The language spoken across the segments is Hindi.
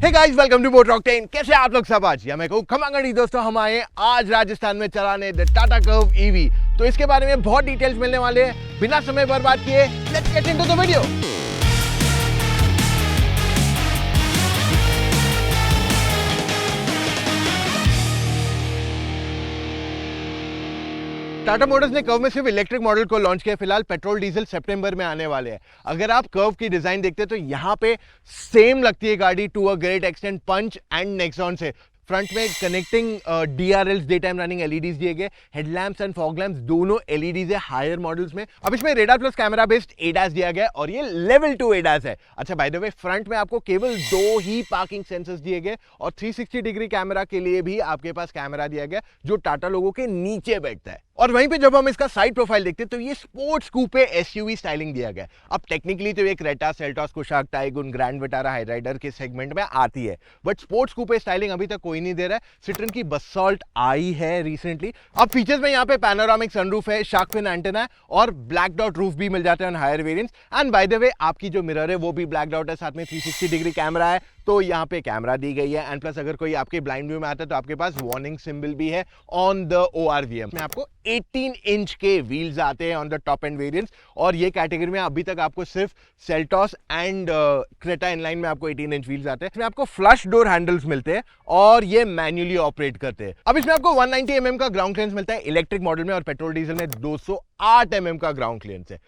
Hey guys, welcome to Motor Octane. कैसे आप लोग सब? आज या मैं कहूँ खमांगड़ी दोस्तों, हम आए आज राजस्थान में चलाने द टाटा कर्व ईवी। तो इसके बारे में बहुत डिटेल्स मिलने वाले हैं। बिना समय बर्बाद किए let's get into the video. Tata Motors ने कर्व में सिर्फ इलेक्ट्रिक मॉडल को लॉन्च किया। फिलहाल पेट्रोल डीजल सितंबर में आने वाले हैं। अगर आप कर्व की डिजाइन देखते हैं तो यहाँ पे सेम लगती है गाड़ी to a great extent Punch and Nexon से। फ्रंट में connecting DRLs day time running LEDs दिए गए। हेडलैम्प्स एंड फॉग लैम्प्स दोनों LEDs है हायर मॉडल्स में। अब इसमें radar plus camera based ADAS दिया गया और ये लेवल 2 ADAS है। अच्छा, बाय द वे फ्रंट में आपको केवल 2 ही पार्किंग सेंसर्स दिए गए और 360 डिग्री कैमरा के लिए भी आपके पास कैमरा दिया गया जो टाटा लोगों के नीचे बैठता है। और वहीं पे जब हम इसका साइड प्रोफाइल देखते हैं तो ये स्पोर्ट्स कूपे SUV स्टाइलिंग दिया गया। अब टेक्निकली तो ये Creta, Seltos, Kushaq, Tiguan, grand Vitara, Hyryder के सेगमेंट में आती है, बट स्पोर्ट्स कूपे स्टाइलिंग अभी तक कोई नहीं दे रहा है। सिट्रन की बसॉल्ट आई है रिसेंटली। अब फीचर्स में यहाँ पे पैनोरामिक सनरूफ है, शार्क फिन एंटेना है और ब्लैक डॉट रूफ भी मिल जाते हैं on higher variants. And by the way आपकी जो मिरर है वो भी ब्लैक डॉट है, साथ में 360 डिग्री कैमरा है, तो यहाँ पे कैमरा दी गई है। एंड प्लस अगर कोई आपके ब्लाइंड व्यू में आता है तो आपके पास वार्निंग सिंबल भी है ऑन द ORVM में। आपको 18 इंच के व्हील्स आते हैं on the top and variants और ये कैटेगरी में अभी तक आपको सिर्फ सेल्टॉस एंड क्रेटा इनलाइन में आपको 18 इंच व्हील्स आते हैं। इसमें आपको फ्लश डोर हैंडल्स मिलते हैं और ये मैन्युअली ऑपरेट करते हैं। अब इसमें आपको 190 mm का ग्राउंड क्लियरेंस मिलता है इलेक्ट्रिक मॉडल में और पेट्रोल डीजल में 208 mm का ग्राउंड क्लियरेंस है।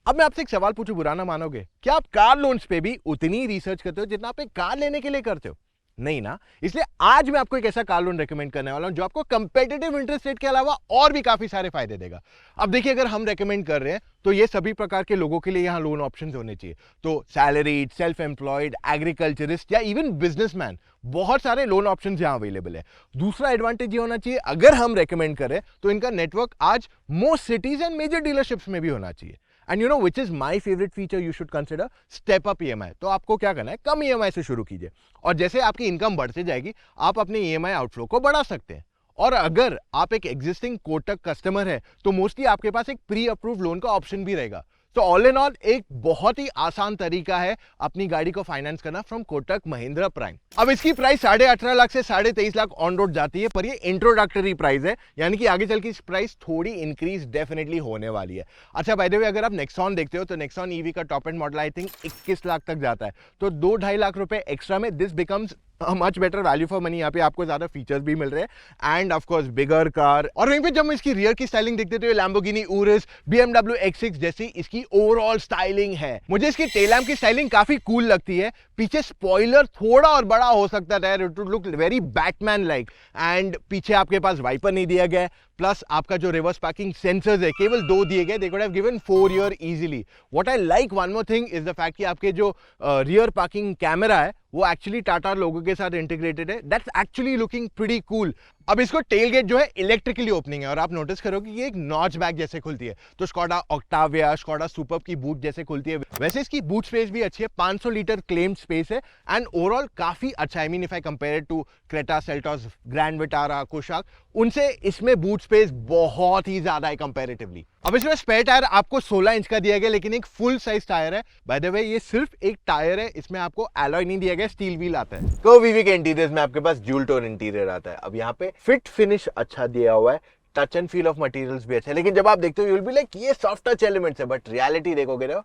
अब मैं आपसे एक सवाल पूछूं, बुरा ना मानोगे, क्या आप कार लोन्स पे भी उतनी रिसर्च करते हो जितना आप एक कार लेने के लिए करते हो? नहीं ना। इसलिए आज मैं आपको एक ऐसा कार लोन रेकमेंड करने वाला हूं जो आपको कंपेटिटिव इंटरेस्ट रेट के अलावा और भी काफी सारे फायदे देगा। अब देखिए, अगर हम रेकमेंड कर रहे हैं तो ये सभी प्रकार के लोगों के लिए यहां लोन ऑप्शंस होने चाहिए। तो सैलरीड, सेल्फ एम्प्लॉयड, एग्रीकल्चरिस्ट या इवन बिजनेसमैन, बहुत सारे लोन ऑप्शंस यहां अवेलेबल है। दूसरा एडवांटेज ये होना चाहिए, अगर हम रेकमेंड करें तो इनका नेटवर्क आज most cities and major dealerships में भी होना चाहिए। And you know which is my favourite feature you should consider, step up EMI। तो आपको क्या करना है, कम EMI से शुरू कीजिए और जैसे आपकी इनकम बढ़ती जाएगी आप अपने EMI आउटफ्लो को बढ़ा सकते हैं। और अगर आप एक एग्जिस्टिंग कोटक कस्टमर है तो मोस्टली आपके पास एक प्री अप्रूव लोन का ऑप्शन भी रहेगा। तो ऑल इन ऑल एक बहुत ही आसान तरीका है अपनी गाड़ी को फाइनेंस करना फ्रॉम कोटक महिंद्रा प्राइम। अब इसकी प्राइस 18.5 लाख से 23.5 लाख ऑन रोड जाती है, पर ये इंट्रोडक्टरी प्राइस है, यानी कि आगे चल के इस प्राइस थोड़ी इंक्रीज डेफिनेटली होने वाली है। अच्छा, बाय द वे अगर आप नेक्सॉन देखते हो तो नेक्सॉन EV का top and model I think 21 lakh तक जाता है, तो 2-2.5 लाख रुपए एक्स्ट्रा में this becomes much better value for money. यहाँ पे आपको ज्यादा फीचर्स भी मिल रहे हैं end of course bigger car. और वहीं पे जब हम इसकी रियर की स्टाइलिंग देखते हैं तो ये लैम्बोर्गिनी उरुस, BMW X6 जैसी इसकी ओवरऑल स्टाइलिंग है। मुझे इसकी टेल लैम्प की स्टाइलिंग काफी कूल लगती है। पीछे स्पॉइलर थोड़ा और बड़ा हो सकता था, it would look very Batman like. And पीछे आपके पास वाइपर नहीं दिया गया, प्लस आपका जो रिवर्स पार्किंग सेंसर्स है केवल 2 दिए गए। They could have given 4 year easily. What I like one more thing is the fact कि आपके जो रियर पार्किंग कैमरा है वो एक्चुअली टाटा लोगो के साथ इंटीग्रेटेड है। That's actually looking pretty cool. अब इसको टेल गेट जो है इलेक्ट्रिकली ओपनिंग है और आप नोटिस करोगे कि ये एक नॉच बैग जैसे खुलती है, तो स्कोडा ऑक्टाविया, स्कोडा सुपर्ब की बूट जैसे खुलती है। वैसे इसकी बूट स्पेस भी अच्छी है, 500 लीटर क्लेम्ड स्पेस है एंड ओवरऑल काफी अच्छा। I mean if I compare to Creta, Seltos, Grand Vitara, Kushaq, उनसे इसमें बूट स्पेस बहुत ही ज्यादा है कंपैरेटिवली। अब इसमें स्पेयर टायर आपको 16 इंच का दिया गया, लेकिन एक फुल साइज टायर है। बाय द वे ये सिर्फ एक टायर है, इसमें आपको एलॉय नहीं दिया गया, स्टील व्हील आता है। कर्व ईवी के इंटीरियर में आपके पास ड्यूल टोन इंटीरियर आता है। अब यहाँ पे फिट फिनिश अच्छा दिया हुआ है, touch and feel of materials भी अच्छा है, लेकिन जब आप देखते हो यू विल बी लाइक ये सॉफ्ट टच एलिमेंट्स है, बट रियलिटी देखोगे ना,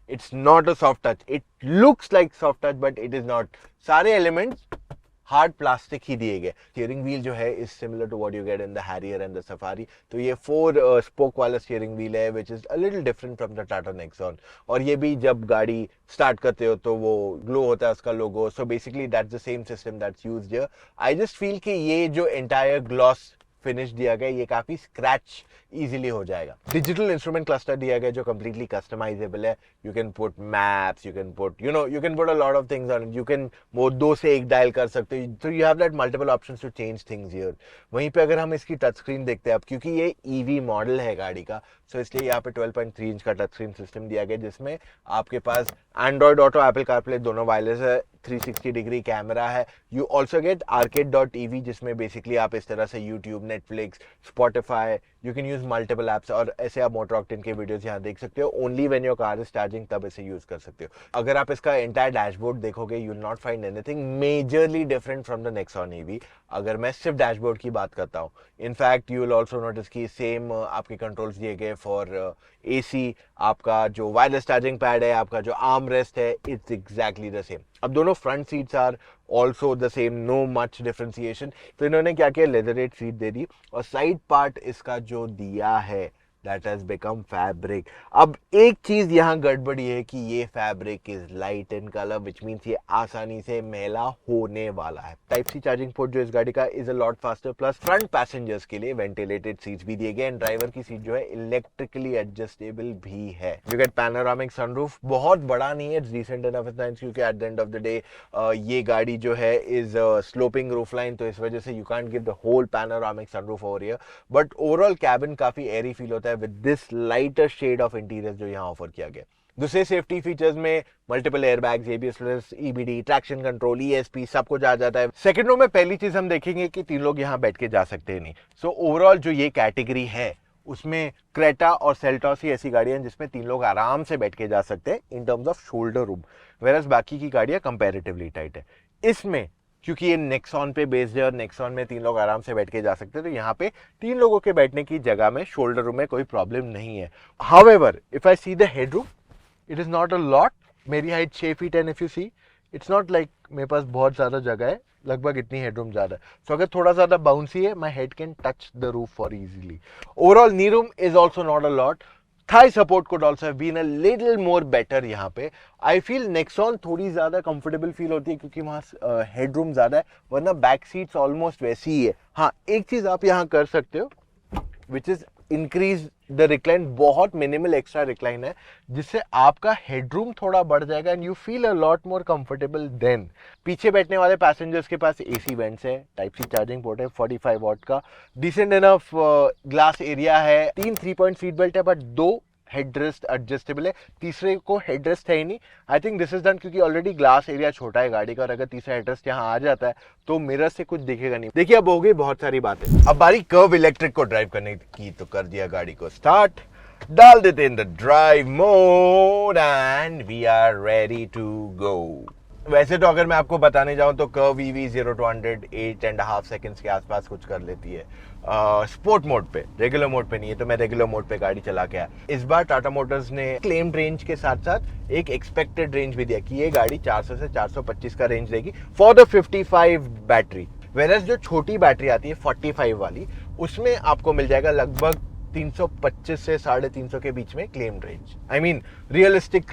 it's not a soft touch. It looks like soft touch but it is not. सारे एलिमेंट्स हार्ड प्लास्टिक ही दिए गए। स्टीयरिंग व्हील जो है is similar to what you get in the Harrier and the Safari. तो ये 4 स्पोक वाला स्टीयरिंग व्हील है which is a little different from the Tata Nexon. और ये भी जब गाड़ी स्टार्ट करते हो तो वो ग्लो होता है उसका logo. So basically that's the same system that's used here. I just feel कि ये जो एंटायर ग्लॉस फिनिश दिया गया ये काफी स्क्रैच इजीली हो जाएगा। डिजिटल इंस्ट्रूमेंट क्लस्टर दिया गया जो कंप्लीटली कस्टमाइजेबल है। You can put maps, you can put you can put a lot of things on it. You can वो 2 से 1 डायल कर सकते हो, तो you have that multiple options to change things here. वहीं पे अगर हम इसकी टच स्क्रीन देखते हैं, अब क्योंकि ये EV मॉडल है गाड़ी का, सो इसलिए यहाँ पे 12.3 इंच का टच स्क्रीन सिस्टम दिया गया, जिसमें आपके पास एंड्रॉइड ऑटो, एप्पल कारप्ले दोनों वायरलेस है, 360 डिग्री कैमरा है। यू ऑल्सो गेट arcade.tv, जिसमें बेसिकली आप इस तरह से YouTube, Netflix, Spotify, you can use multiple apps, और ऐसे आप मोटर ऑक्टेन के वीडियोस यहाँ देख सकते हो। Only when your car is charging तब इसे यूज कर सकते हो। अगर आप इसका एंटायर डैशबोर्ड देखोगे, you will not find anything majorly different from the Nexon EV. अगर मैं सिर्फ डैशबोर्ड की बात करता हूँ, in fact you will also notice कि सेम आपके कंट्रोल्स दिए गए फॉर एसी, आपका जो वायरलेस चार्जिंग पैड है, आपका जो आर्म रेस्ट है, इट्स एग्जैक्टली द सेम। अब दोनों front seats are also the same, no much differentiation. तो इन्होंने क्या किया, लेदरेट सीट दे दी, और साइड पार्ट इसका जो दिया है that has become fabric। अब एक चीज यहाँ गड़बड़ी है कि ये fabric is light in colour, which means ये आसानी से मैला होने वाला है। टाइप सी चार्जिंग पोर्ट जो इस गाड़ी का is a lot faster, plus front passengers के लिए वेंटिलेटेड सीट्स भी दिए गए, एंड ड्राइवर की सीट जो है इलेक्ट्रिकली एडजस्टेबल भी है। यू गेट पैनोरामिक सनरूफ, बहुत बड़ा नहीं है, it's decent enough it's nice, क्योंकि at the end of the day ये गाड़ी जो है इज स्लोपिंग रूफ लाइन, तो इस वजह से you can't give the whole panoramic sunroof over here, but overall cabin काफी एयरी फील होता है with this lighter shade of interior जो यहाँ ऑफर किया गया। दूसरे सेफ्टी फीचर्स में multiple airbags, ABS, EBD, traction control, ESP, सब कुछ आ जाता है। सेकंड रो में पहली चीज हम देखेंगे कि 3 लोग यहाँ बैठ के जा सकते हैं नहीं। सो ओवरऑल जो ये कैटेगरी है उसमें क्रेटा और सेल्टॉस ही ऐसी गाड़ियां जिसमें 3 लोग आराम से बैठ के जा सकते हैं in terms off shoulder room, whereas बाकी की गाड़ियां कंपैरेटिवली टाइट है। इसमें क्योंकि ये नेक्सॉन पे बेस्ड है और नेक्सॉन में 3 लोग आराम से बैठ के जा सकते हैं, तो यहाँ पे 3 लोगों के बैठने की जगह में शोल्डर रूम में कोई प्रॉब्लम नहीं है। However if I see the headroom, it is not a lot. मेरी height 6 feet and if you see it's not like मेरे पास बहुत ज्यादा जगह है, लगभग इतनी हेडरूम ज्यादा है। सो अगर थोड़ा ज्यादा बाउंसी है, my head can touch the roof for easily. Overall knee room is also not a lot. Thigh support could also have been a little more better यहाँ पे। I feel Nexon थोड़ी ज़्यादा comfortable feel होती है क्योंकि वहाँ headroom ज़्यादा है, वरना back seats almost वैसी ही है। हाँ, एक चीज़ आप यहाँ कर सकते हो, which is increase the recline, बहुत minimal extra recline है, जिससे आपका headroom थोड़ा बढ़ जाएगा and you feel a lot more comfortable then। पीछे बैठने वाले passengers के पास AC vents है, Type C charging port है, 45 watt का, decent enough glass area है, 3 3-point seat belt है, but 2 हेडरेस्ट एडजस्टेबल है, तीसरे को हेडरेस्ट है ही नहीं। I think this is done क्योंकि ऑलरेडी ग्लास एरिया छोटा है गाड़ी का, और अगर तीसरा हेडरेस्ट यहाँ आ जाता है तो मिरर से कुछ दिखेगा नहीं। देखिए अब हो गई बहुत सारी बातें, अब बारी कर्व इलेक्ट्रिक को ड्राइव करने की, तो कर दिया गाड़ी को स्टार्ट, डाल देते in the drive mode and we are ready to go. वैसे तो अगर मैं आपको बताने जाऊं तो कर्व ईवी 0 to 100 8.5 सेकंड्स के आसपास कुछ कर लेती है स्पोर्ट मोड पे, रेगुलर मोड पे नहीं है, तो मैं रेगुलर मोड पे गाड़ी चला के आया। इस बार टाटा मोटर्स ने क्लेम्ड रेंज के साथ साथ एक एक्सपेक्टेड रेंज भी दिया कि ये गाड़ी 400 से 425 का रेंज देगी फॉर द 55 बैटरी, वेरएस जो छोटी बैटरी आती है 45 वाली, उसमें आपको मिल जाएगा लगभग 325 से 350 के बीच में claimed range. I mean realistic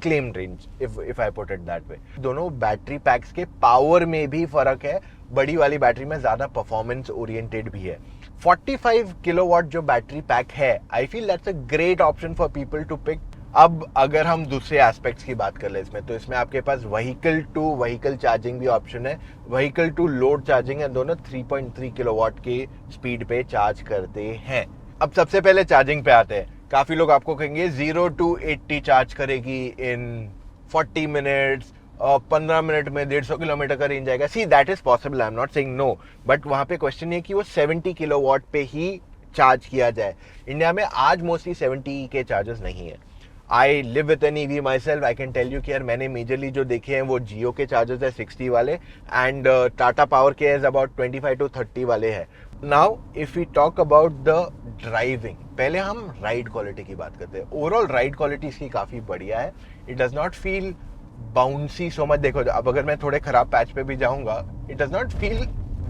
claimed range if I put it that way. दोनों बैटरी पैक्स के पावर में भी फर्क है, बड़ी वाली बैटरी में ज्यादा परफॉर्मेंस ओरिएंटेड भी है। 45 किलोवाट जो बैटरी पैक है, I feel that's a great option for people to pick. अब अगर हम दूसरे एस्पेक्ट्स की बात कर ले इसमें, तो इसमें आपके पास व्हीकल टू व्हीकल चार्जिंग भी ऑप्शन है, व्हीकल टू लोड चार्जिंग है, दोनों 3.3 किलोवाट की स्पीड पे चार्ज करते हैं। अब सबसे पहले चार्जिंग पे आते हैं। काफी लोग आपको कहेंगे 0 to 80 चार्ज करेगी इन 40 मिनट्स, 15 मिनट में 150 किलोमीटर का रेंज आएगा। See that is possible, I am not saying no, but वहां पे क्वेश्चन ये कि वो 70 किलोवाट पे ही चार्ज किया जाए। इंडिया में आज मोस्टली 70 के चार्जेस नहीं है। I live with an EV myself, I can tell you कि यार मैंने मेजरली जो देखे हैं वो जियो के चार्जेस है 60 वाले, एंड टाटा पावर के इज अबाउट 25 to 30 वाले है। Now if we talk about the driving, पहले हम राइड क्वालिटी की बात करते हैं। ओवरऑल राइड क्वालिटी इसकी काफी बढ़िया है, it does not feel bouncy so much. देखो अब अगर मैं थोड़े खराब पैच पे भी जाऊंगा, it does not feel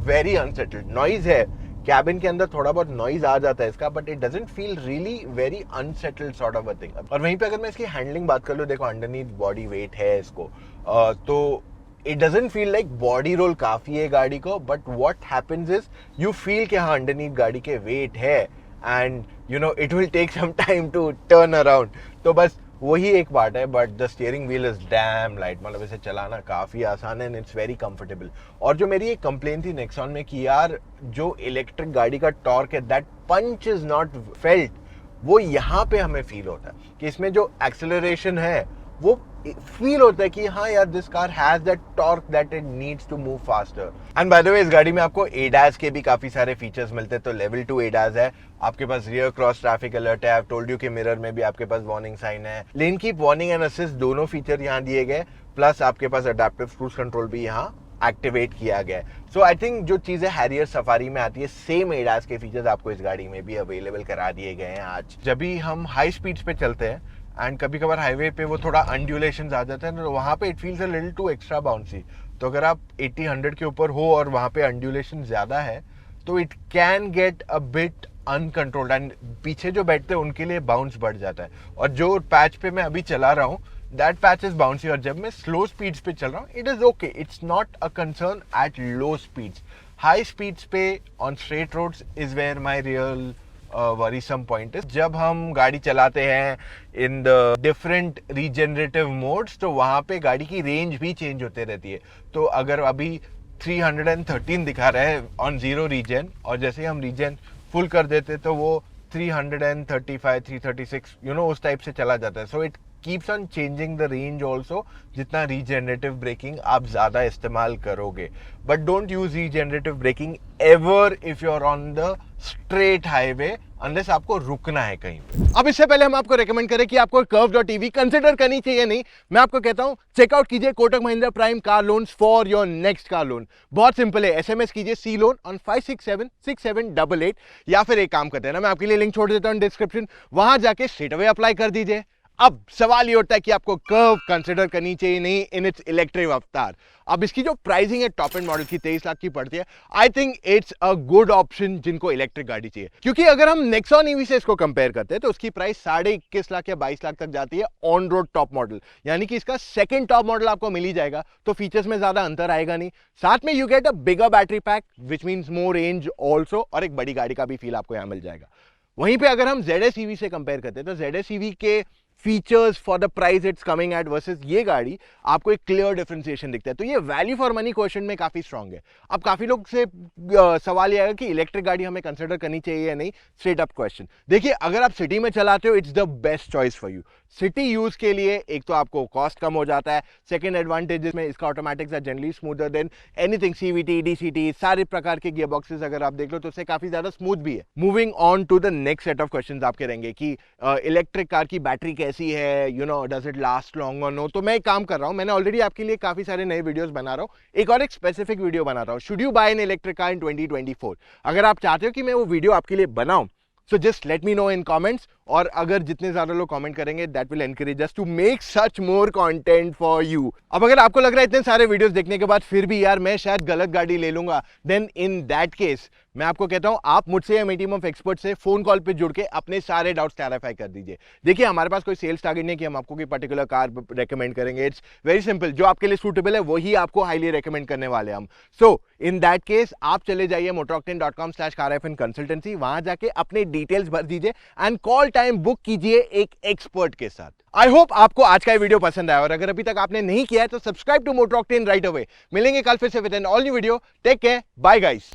very unsettled. Noise है कैबिन के अंदर, थोड़ा बहुत नॉइज आ जाता है इसका, but it doesn't feel really very unsettled sort of a thing. और वहीं पे अगर मैं इसकी हैंडलिंग बात कर लूं, देखो अंडरनीथ बॉडी वेट है इसको, तो it doesn't feel like body roll काफी है गाड़ी को, but what happens is you feel कि हाँ अंडरनीथ गाड़ी के वेट है, and you know it will take some time to turn around. तो बस वही एक पार्ट है, but the steering wheel is damn light, मतलब इसे चलाना काफी आसान है एंड इट्स वेरी कंफर्टेबल। और जो मेरी एक कंप्लेन थी नेक्सॉन में कि यार जो इलेक्ट्रिक गाड़ी का टॉर्क है, that punch is not felt वो यहाँ पे हमें फील होता है कि इसमें जो एक्सेलरेशन है वो फील होता है कि हाँ यार, this car has that torque that it needs to move faster. And by the way, इस गाड़ी में आपको एडास के भी काफी सारे फीचर्स मिलते हैं। तो लेवल 2 एडास है, आपके पास रियर क्रॉस ट्रैफिक अलर्ट है, आई टोल्ड यू कि मिरर में भी आपके पास वार्निंग साइन है, lane keep warning and assist दोनों फीचर यहाँ दिए गए, प्लस आपके पास अडेप्टिव क्रूज कंट्रोल भी यहाँ एक्टिवेट किया गया है। सो आई थिंक जो चीजें हैरियर सफारी में आती है, सेम एडास के फीचर्स आपको इस गाड़ी में भी अवेलेबल करा दिए गए हैं आज। जब भी हम हाई स्पीड्स पे चलते हैं एंड कभी कभार हाईवे पे वो थोड़ा अनड्यूलेशन आ जाते हैं, तो वहाँ पे it feels a little too extra bouncy. तो अगर आप 80-100 के ऊपर हो और वहाँ पे अनड्यूलेशन ज्यादा है तो it can get a bit uncontrolled, and पीछे जो बैठते हैं उनके लिए बाउंस बढ़ जाता है। और जो पैच पे मैं अभी चला रहा हूँ, दैट पैच इज बाउंसी, और जब मैं स्लो स्पीड्स पे चल रहा हूँ it is okay, it's not a concern at low speeds. High speeds पे on straight roads is where my real worrisome point is. जब हम गाड़ी चलाते हैं in the different regenerative modes, तो वहां पे गाड़ी की रेंज भी चेंज होते रहती है। तो अगर अभी 313 दिखा रहा है ऑन जीरो रीजन, और जैसे ही हम रीजन फुल कर देते तो वो 335, 336 उस टाइप से चला जाता है। So it keeps on changing the range also, जितना रीजनरेटिव ब्रेकिंग आप ज्यादा इस्तेमाल करोगे। But don't use regenerative braking ever if you are on the straight highway, unless आपको रुकना है कहीं पे। अब इससे पहले हम आपको रेकमेंड करें कि आपको कर्व.ev कंसिडर करनी चाहिए नहीं, मैं आपको कहता हूं चेकआउट कीजिए Kotak Mahindra prime car loans for your next car loan. बहुत सिंपल है, एसएमएस कीजिए सी लोन ऑन 5676788, या फिर एक काम करते हैं ना, मैं आपके लिए लिंक छोड़ देता हूं डिस्क्रिप्शन, वहां जाके स्ट्रेट अवे अप्लाई कर दीजिए। अब सवाल ये उठता है कि आपको कर्व कंसिडर करनी चाहिए नहीं इन इट्स इलेक्ट्रिक अवतार। अब इसकी जो प्राइसिंग है टॉप एंड मॉडल की 23 लाख की पड़ती है, I think it's a good option जिनको इलेक्ट्रिक गाड़ी चाहिए। क्योंकि अगर हम नेक्सॉन ईवी से इसको कंपेयर करते हैं तो उसकी प्राइस 21.5 लाख या 22 लाख तक जाती है ऑन रोड टॉप मॉडल, यानी कि इसका सेकंड टॉप मॉडल आपको मिल ही जाएगा। तो फीचर्स में ज्यादा अंतर आएगा नहीं, साथ में you get a bigger battery pack which means more range also, और एक बड़ी गाड़ी का भी फील आपको यहां मिल जाएगा। वहीं पे अगर हम ZS EV से कंपेयर करते हैं तो ZS EV के features for the price it's coming at versus ये गाड़ी आपको एक क्लियर डिफरेंशिएशन दिखता है। तो ये वैल्यू फॉर मनी क्वेश्चन में काफी स्ट्रांग है। अब काफी लोग से सवाल ये आएगा कि इलेक्ट्रिक गाड़ी हमें कंसिडर करनी चाहिए या नहीं। स्ट्रेट अप क्वेश्चन, देखिए अगर आप सिटी में चलाते हो it's the best choice for you. City use के लिए एक तो आपको कॉस्ट कम हो जाता है, सेकंड एडवांटेज में इसका automatics are generally smoother than anything CVT, DCT, सारे प्रकार के गियर बॉक्सेस अगर आप देख लो तो उससे काफी ज्यादा स्मूथ भी है। Moving on to the next set of questions आपके रहेंगे कि इलेक्ट्रिक कार की बैटरी कैसी है, डज इट लास्ट लॉन्ग और नो। तो मैं एक काम कर रहा हूं, मैंने ऑलरेडी आपके लिए काफी सारे नए वीडियोस बना रहा हूं, एक और एक स्पेसिफिक वीडियो बना रहा हूं, should you buy an electric car in 2024। अगर आप चाहते हो कि मैं वो वीडियो आपके लिए बनाऊं, so just let me know in comments, और अगर जितने ज्यादा लोग कमेंट करेंगे that will encourage us to make such more content for you। अब अगर आपको लग रहा है इतने सारे वीडियोस देखने के बाद फिर भी यार मैं शायद गलत गाड़ी ले लूंगा, then in that case मैं आपको कहता हूं आप मुझसे या मेरी टीम ऑफ एक्सपर्ट से फोन कॉल पे जुड़ के अपने सारे डाउट्स क्लैरिफाई कर दीजिए। देखिए हमारे पास कोई सेल्स टारगेट नहीं कि हम आपको कोई पर्टिकुलर कार रेकमेंड करेंगे, इट्स वेरी सिंपल, जो आपके लिए सूटेबल है वही आपको हाईली रेकमेंड करने वाले हम। सो इन दैट केस आप चले जाइए motoroctane.com/car-consultancy, वहां जाके अपने डिटेल्स भर दीजिए एंड कॉल टाइम बुक कीजिए एक एक्सपर्ट के साथ। आई होप आपको आज का वीडियो पसंद आया, और अगर अभी तक आपने नहीं किया है तो subscribe to Motor Octane right away. मिलेंगे कल फिर से with an all new video. Take care, bye guys.